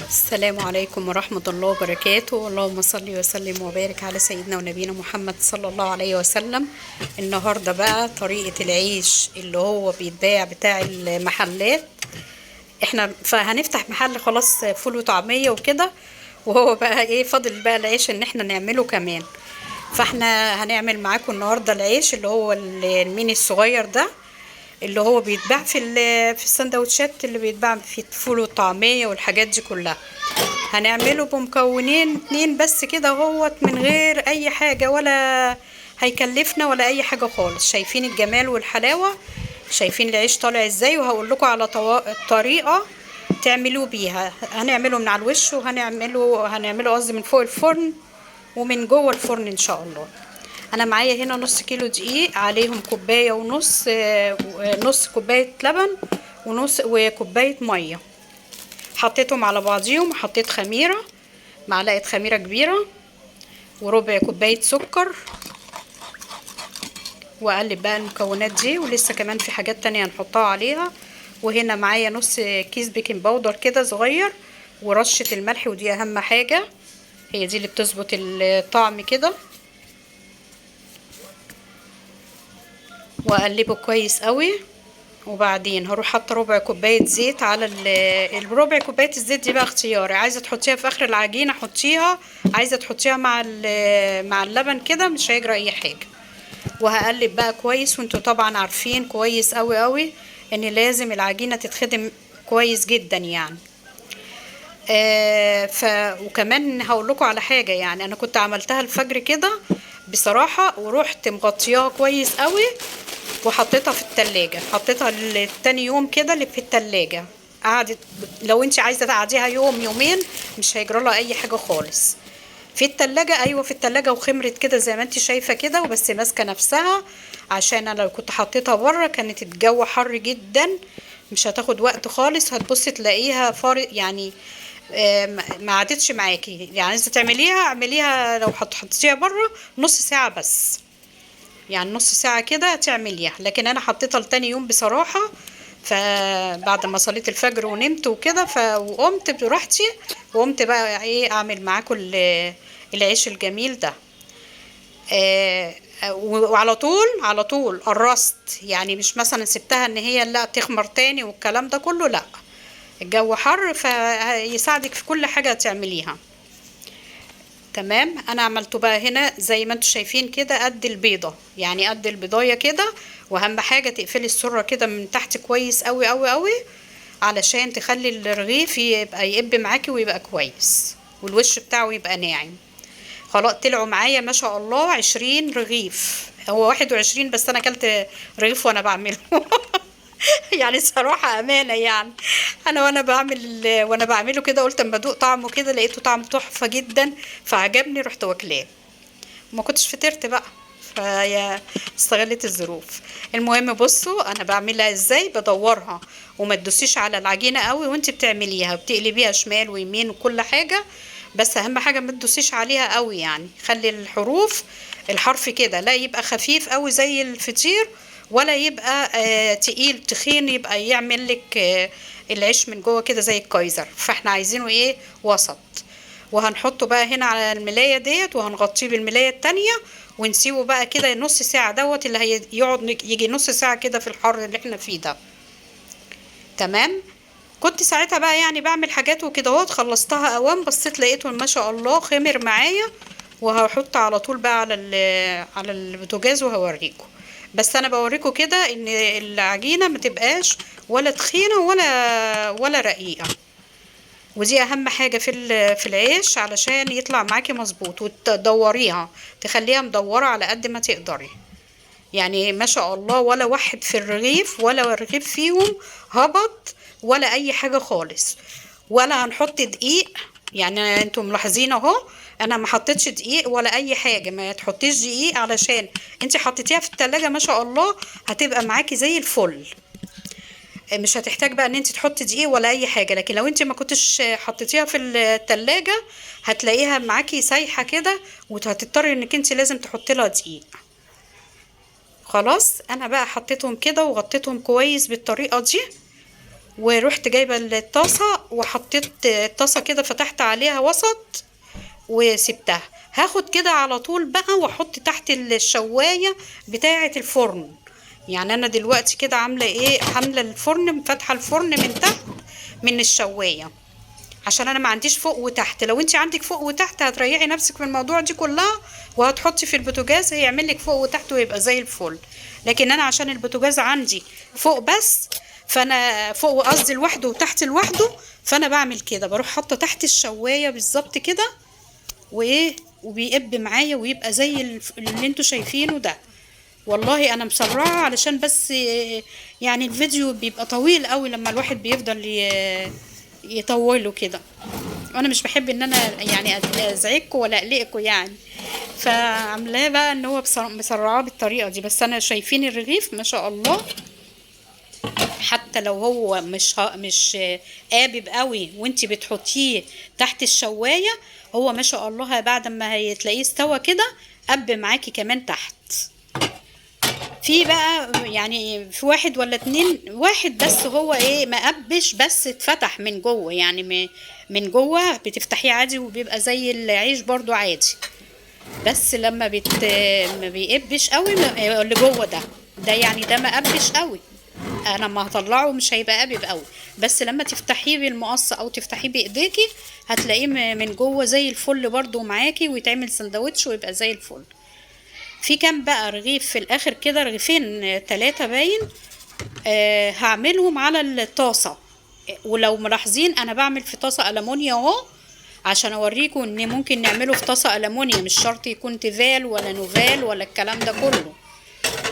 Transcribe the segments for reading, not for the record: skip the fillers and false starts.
السلام عليكم ورحمة الله وبركاته. اللهم صل وسلم وبارك على سيدنا ونبينا محمد صلى الله عليه وسلم. النهاردة بقى طريقة العيش اللي هو بيتباع بتاع المحلات. احنا فهنفتح محل خلاص فول وطعمية وكده، وهو بقى ايه فاضل بقى العيش ان احنا نعمله كمان. فاحنا هنعمل معاكم النهاردة العيش اللي هو الميني الصغير ده، اللي هو بيتباع في السندوتشات اللي بيتباع في الفول والطعمية والحاجات دي كلها. هنعمله بمكونين اتنين بس كده اهوت، من غير اي حاجة ولا هيكلفنا ولا اي حاجة خالص. شايفين الجمال والحلاوة، شايفين العيش طالع ازاي، وهقول لكم على طريقة تعملوه بيها. هنعمله من على الوش وهنعمله قصدي من فوق الفرن ومن جوه الفرن ان شاء الله. انا معايا هنا نص كيلو دقيق، عليهم كوبايه ونص، نص كوبايه لبن ونص وكوبايه ميه. حطيتهم على بعضيهم وحطيت خميره، معلقه خميره كبيره، وربع كوبايه سكر، واقلب بقى المكونات دي، ولسه كمان في حاجات تانية هنحطها عليها. وهنا معايا نص كيس بيكنج باودر كده صغير، ورشه الملح، ودي اهم حاجه، هي دي اللي بتظبط الطعم كده. واقلبه كويس قوي. وبعدين هروح حاطه ربع كوبايه زيت على الربع كوبايه الزيت دي بقى اختياري، عايزه تحطيها في اخر العجينه حطيها، عايزه تحطيها مع اللبن كده مش هيجرى اي حاجه. وهقلب بقى كويس، وانتوا طبعا عارفين كويس قوي قوي ان لازم العجينه تتخدم كويس جدا يعني. وكمان هقول لكم على حاجه، يعني انا كنت عملتها الفجر كده بصراحه، ورحت مغطياها كويس قوي وحطيتها في التلاجة. حطيتها التاني يوم كده اللي في التلاجة، قعدت. لو انت عايزه تقعديها يوم يومين مش هيجرى لها اي حاجه خالص. في التلاجة، ايوه في التلاجة، وخمرت كده زي ما انت شايفه كده، وبس ماسكه نفسها. عشان انا لو كنت حطيتها بره كانت الجو حر جدا، مش هتاخد وقت خالص، هتبصي تلاقيها فارق يعني. ما عادتش معاكي يعني. عايزه تعمليها اعمليها، لو حطيتيها بره نص ساعه بس، يعني نص ساعة كده تعمليها. لكن انا حطيتها لتاني يوم بصراحة، فبعد ما صليت الفجر ونمت وكده وقمت براحتي، وقمت بقى ايه اعمل معاكم العيش الجميل ده. وعلى طول على طول قرصت، يعني مش مثلا سبتها ان هي لا تخمر تاني والكلام ده كله، لا. الجو حر فيساعدك في كل حاجة تعمليها. تمام. انا عملته بقى هنا زي ما انتم شايفين كده، قد البيضه، يعني قد البيضايه كده. واهم حاجه تقفلي السره كده من تحت كويس قوي قوي قوي، علشان تخلي الرغيف يبقى يقب معاكي ويبقى كويس، والوش بتاعه يبقى ناعم. خلاص طلعوا معايا ما شاء الله 20 رغيف، هو 21 بس انا اكلت رغيف وانا بعمله. يعني صراحة أمانة يعني. أنا وأنا بعمله كده قلت أما أدوق طعمه كده، لقيته طعم تحفة جدا، فعجبني رحت واكلاه. ما كنتش فطرت بقى، فيا استغلت الظروف. المهم بصوا أنا بعملها إزاي، بدورها، وما تدوسيش على العجينة قوي وانت بتعمليها، بتقلبيها شمال ويمين وكل حاجة، بس أهم حاجة ما تدوسيش عليها قوي، يعني خلي الحرف كده لا يبقى خفيف قوي زي الفطير، ولا يبقى تقيل تخين يبقى يعمل لك العيش من جوه كده زي الكايزر. فاحنا عايزينه ايه، وسط. وهنحطه بقى هنا على الملاية ديت، وهنغطيه بالملاية التانية، ونسيبه بقى كده نص ساعة، دوت اللي هيقعد يجي نص ساعة كده في الحر اللي احنا فيه ده. تمام. كنت ساعتها بقى يعني بعمل حاجات وكده اهوت، خلصتها اوام، بصيت لقيته ما شاء الله خمر معايا. وهحط على طول بقى على البوتاجاز وهوريكم. بس انا بوريكم كده ان العجينه ما تبقاش ولا تخينه ولا رقيقه. ودي اهم حاجه في العيش علشان يطلع معاكي مظبوط. وتدوريها، تخليها مدوره على قد ما تقدري. يعني ما شاء الله ولا واحد في الرغيف ولا رغيف فيهم هبط ولا اي حاجه خالص. ولا هنحط دقيق، يعني انتم ملاحظين اهو، انا ما حطيتش دقيق ولا اي حاجه. ما تحطيش دقيق علشان انت حطيتيها في التلاجة ما شاء الله هتبقى معاكي زي الفل. مش هتحتاج بقى ان انت تحطي دقيق ولا اي حاجه. لكن لو انت ما كنتش حطيتيها في التلاجة هتلاقيها معاكي سايحه كده، وهتضطري انك انت لازم تحطي لها دقيق. خلاص انا بقى حطيتهم كده وغطيتهم كويس بالطريقه دي، ورحت جايبه الطاسه وحطيت الطاسه كده، فتحت عليها وسط وسبتها. هاخد كده على طول بقى واحط تحت الشوايه بتاعه الفرن. يعني انا دلوقتي كده عامله ايه، عامله الفرن، فاتحه الفرن من تحت من الشوايه، عشان انا ما عنديش فوق وتحت. لو انت عندك فوق وتحت هتريحي نفسك من الموضوع دي كلها، وهتحطي في البوتاجاز هيعمل لك فوق وتحت ويبقى زي الفل. لكن انا عشان البوتاجاز عندي فوق بس، فانا فوق قصدي لوحده وتحت لوحده، فانا بعمل كده، بروح حاطه تحت الشوايه بالظبط كده، وايه وبيقب معايا ويبقى زي اللي انتوا شايفينه ده. والله انا مسرعه علشان بس يعني الفيديو بيبقى طويل قوي لما الواحد بيفضل يطوله كده، وانا مش بحب ان انا يعني ازعجكم ولا اقلقكم يعني. فعاملاه بقى ان هو مسرعاه بالطريقه دي. بس انا شايفين الرغيف ما شاء الله، حتى لو هو مش قابب قوي وانتي بتحطيه تحت الشوايه، هو ما شاء الله بعد ما هتلاقيه استوى كده قب معاكي كمان تحت. في بقى يعني في واحد ولا اتنين، واحد بس هو ايه ما قبش بس اتفتح من جوه، يعني من جوه بتفتحيه عادي وبيبقى زي العيش برضو عادي. بس لما ما بيقبش قوي اللي جوه ده يعني ده ما قبش قوي، انا ما هطلعه مش هيبقى قابب قوي. بس لما تفتحيه بالمقص او تفتحيه بايديكي هتلاقيه من جوه زي الفل برضو معاكي، ويتعمل سندوتش ويبقى زي الفل. في كام بقى رغيف في الاخر كده، رغيفين 3 باين، هعملهم على الطاسه. ولو ملاحظين انا بعمل في طاسه ألمونيا اهو، عشان اوريكم ان ممكن نعمله في طاسه ألمونيا، مش شرط يكون تيفال ولا نوفال ولا الكلام ده كله.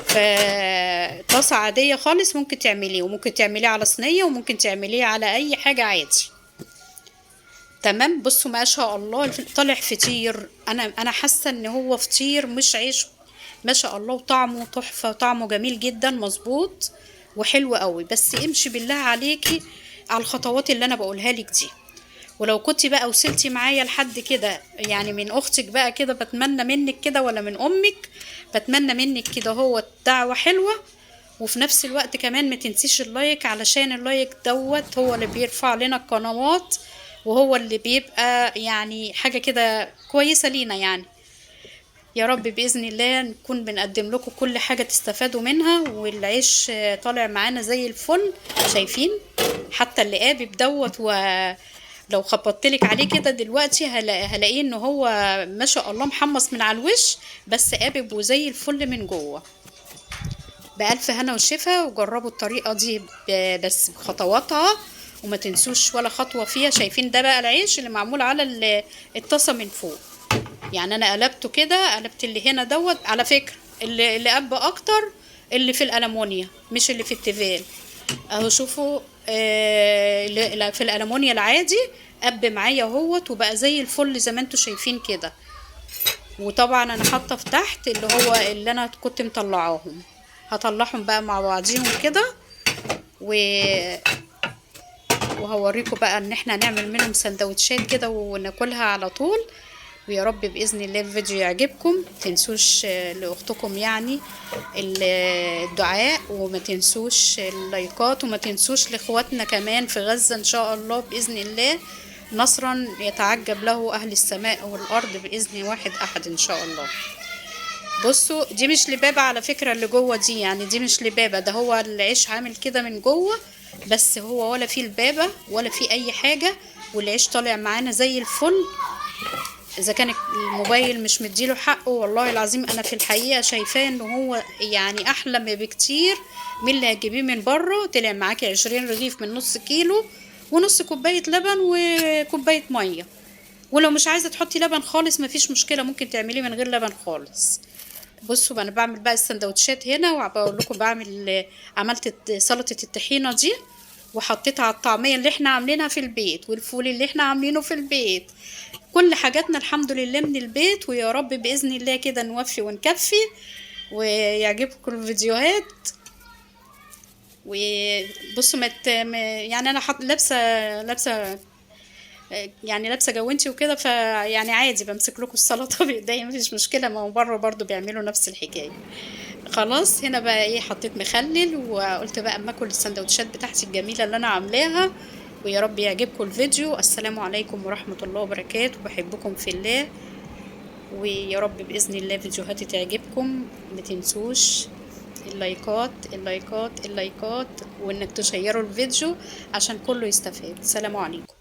فطاسه عاديه خالص ممكن تعمليه، وممكن تعمليه على صينيه، وممكن تعمليه على اي حاجه عادي. تمام. بصوا ما شاء الله طالع فطير، انا حاسه ان هو فطير مش عيش، ما شاء الله. وطعمه تحفه، طعمه جميل جدا مظبوط وحلو قوي. بس امشي بالله عليكي على الخطوات اللي انا بقولها لك دي. ولو كنت بقى وصلتي معايا لحد كده، يعني من اختك بقى كده بتمنى منك كده، ولا من امك، بتمنى منك كده هو دعوه حلوه. وفي نفس الوقت كمان ما تنسيش اللايك، علشان اللايك دوت هو اللي بيرفع لنا القنوات، وهو اللي بيبقى يعني حاجة كده كويسة لينا يعني. يا رب بإذن الله نكون بنقدم لكم كل حاجة تستفادوا منها. والعيش طالع معانا زي الفل، شايفين حتى اللي قابب دوت. ولو خبطتلك عليه كده دلوقتي هلاقيه ان هو ما شاء الله محمص من على الوش، بس قابب وزي الفل من جوه. بألف هنا وشفا، وجربوا الطريقة دي بس بخطواتها، وما تنسوش ولا خطوة فيها. شايفين ده بقى العيش اللي معمول على الطاسة من فوق، يعني انا قلبته كده، قلبت اللي هنا دوت. على فكرة اللي قب اكتر اللي في الألمونيا مش اللي في التيفال. اهو شوفوا في الألمونيا العادي قب معايا اهوت، وبقى زي الفل زي ما انتوا شايفين كده. وطبعا انا حاطه في تحت اللي هو اللي انا كنت مطلعاهم، هطلعهم بقى مع بعضيهم كده وهوريكم بقى ان احنا هنعمل منهم سندوتشات كده وناكلها على طول. ويا رب باذن الله الفيديو يعجبكم. تنسوش لاختكم يعني الدعاء، وما تنسوش اللايكات، وما تنسوش لاخواتنا كمان في غزة ان شاء الله باذن الله نصرا يتعجب له اهل السماء والارض باذن واحد احد ان شاء الله. بصوا دي مش لبابة على فكرة، اللي جوه دي يعني دي مش لبابة، ده هو العيش عامل كده من جوه بس، هو ولا فيه لبابة ولا فيه اي حاجة. والعيش طالع معانا زي الفل. اذا كان الموبايل مش مديله حقه، والله العظيم انا في الحقيقة شايفاه ان هو يعني احلى بكتير من اللي هتجيبيه من بره. طلع معاكي 20 رغيف من نص كيلو، ونص كوباية لبن وكوباية مية. ولو مش عايزة تحطي لبن خالص مفيش مشكلة، ممكن تعمليه من غير لبن خالص. بصوا انا بعمل بقى السندوتشات هنا، وبقول لكم عملت سلطة الطحينة دي، وحطيتها على الطعمية اللي احنا عاملينها في البيت، والفول اللي احنا عاملينه في البيت. كل حاجاتنا الحمد لله من البيت. ويا رب بإذن الله كده نوفي ونكفي ويعجبكم الفيديوهات. وبصوا يعني انا لابسه يعني لابسه جوانتي وكده، فيعني عادي بمسك لكم السلطه بايديا مفيش مشكله، ما هو بره برضو بيعملوا نفس الحكايه. خلاص هنا بقى ايه، حطيت مخلل وقلت بقى اما اكل السندوتشات بتاعتي الجميله اللي انا عاملاها. ويا رب يعجبكم الفيديو. السلام عليكم ورحمه الله وبركاته، بحبكم في الله. ويا رب باذن الله فيديوهاتي تعجبكم. ما تنسوش اللايكات اللايكات اللايكات، وانك تشيروا الفيديو عشان كله يستفاد. سلام عليكم.